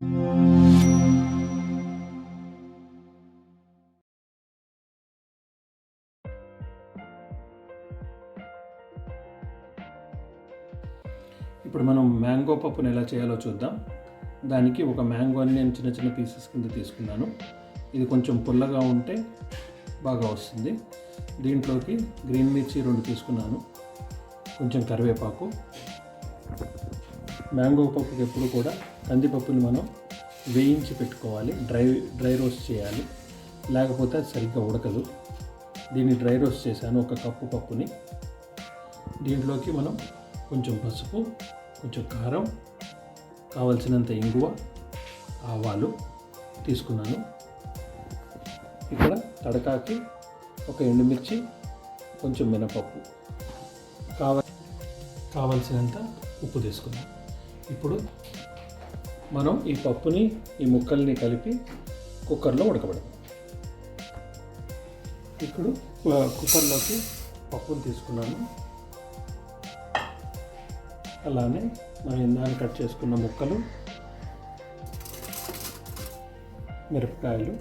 ఇప్పుడు మనం మ్యాంగో పప్పుని ఎలా చేయాలో చూద్దాం. దానికి ఒక మ్యాంగోని నేను చిన్న చిన్న పీసెస్ కింద తీసుకున్నాను. ఇది కొంచెం పుల్లగా ఉంటే బాగా వస్తుంది. దీంట్లోకి గ్రీన్ మిర్చి 2 తీసుకున్నాను, కొంచెం కరివేపాకు. మ్యాంగో పప్పుకి ఎప్పుడు కూడా కందిపప్పుని మనం వేయించి పెట్టుకోవాలి, డ్రై రోస్ట్ చేయాలి, లేకపోతే అది సరిగ్గా ఉడకదు. దీన్ని డ్రై రోస్ట్ చేశాను, 1 కప్పు పప్పుని. దీంట్లోకి మనం కొంచెం పసుపు, కొంచెం కారం, కావలసినంత ఇంగువ, ఆవాలు తీసుకున్నాను. ఇక్కడ తడకాకి 1 ఎండుమిర్చి, కొంచెం మినపప్పు, కావలసినంత ఉప్పు తీసుకున్నాం. ఇప్పుడు మనం ఈ పప్పుని, ఈ ముక్కల్ని కలిపి కుక్కర్లో ఉడకబెడతాం. ఇప్పుడు కుక్కర్లోకి పప్పుని తీసుకున్నాను. అలానే మనం ఇందాక కట్ చేసుకున్న ముక్కలు, మిరపకాయలు,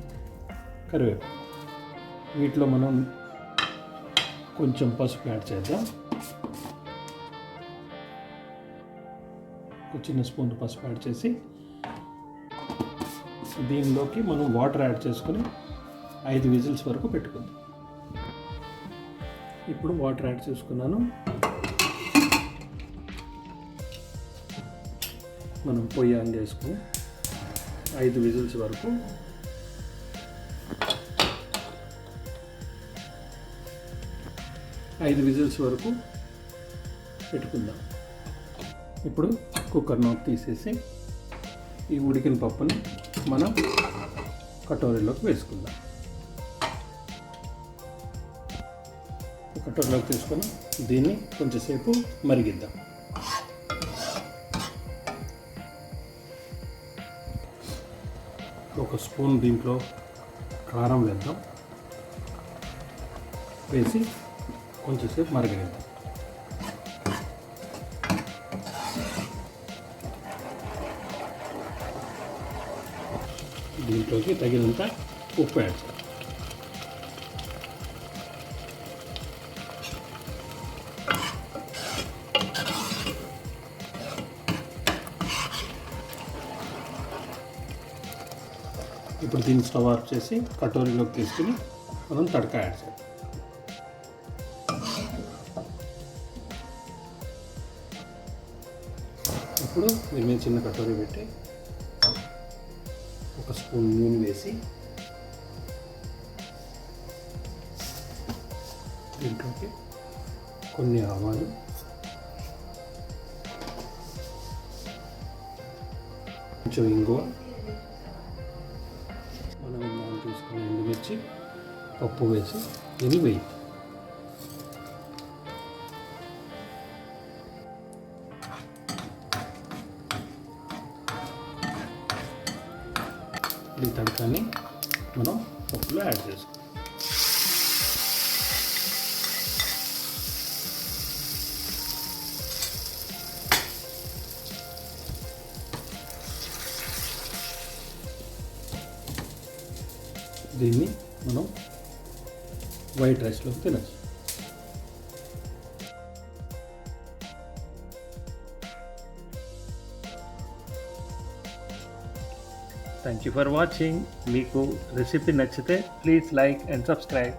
కరివేపాకు, వీటిలో మనం కొంచెం పసుపు యాడ్ చేద్దాం. ఒక చిన్న స్పూన్ పసుపు యాడ్ చేసి దీనిలోకి మనం వాటర్ యాడ్ చేసుకొని 5 విజిల్స్ వరకు పెట్టుకుందాం. ఇప్పుడు వాటర్ యాడ్ చేసుకున్నాను. మనం పొయ్యి ఆన్ చేసుకుని 5 విజిల్స్ వరకు పెట్టుకుందాం. ఇప్పుడు కుక్కర్ నోట్ తీసేసి ఈ ఉడికిన పప్పుని మనం కటోరీలోకి వేసుకుందాం. కటోరీలోకి తీసుకొని దీన్ని కొంచెంసేపు మరిగిద్దాం. ఒక స్పూన్ దీంట్లో కారం వేద్దాం, వేసి కొంచెంసేపు మరగనిద్దాం. దీంట్లోకి తగినంత ఉప్పు యాడ్ చేద్దాం. ఇప్పుడు దీన్ని స్టవ్ ఆఫ్ చేసి కటోరీలోకి తీసుకుని మనం తడక యాడ్ చేద్దాం. ఇప్పుడు దీని మీద చిన్న కటోరీ పెట్టి 1 స్పూన్ నూనె వేసి దీంట్లోకి కొన్ని ఆవాలు, కొంచెం ఇంగువ, మనం తీసుకుని ఎండుమిర్చి, పప్పు వేసి దీన్ని వేయి. ఈ తడకాన్ని మనం పప్పులో యాడ్ చేసుకోవాలి. దీన్ని మనం వైట్ రైస్లోకి తినచ్చు. Thank you for watching. మీకు రెసిపీ నచ్చితే ప్లీజ్ లైక్ అండ్ సబ్స్క్రైబ్.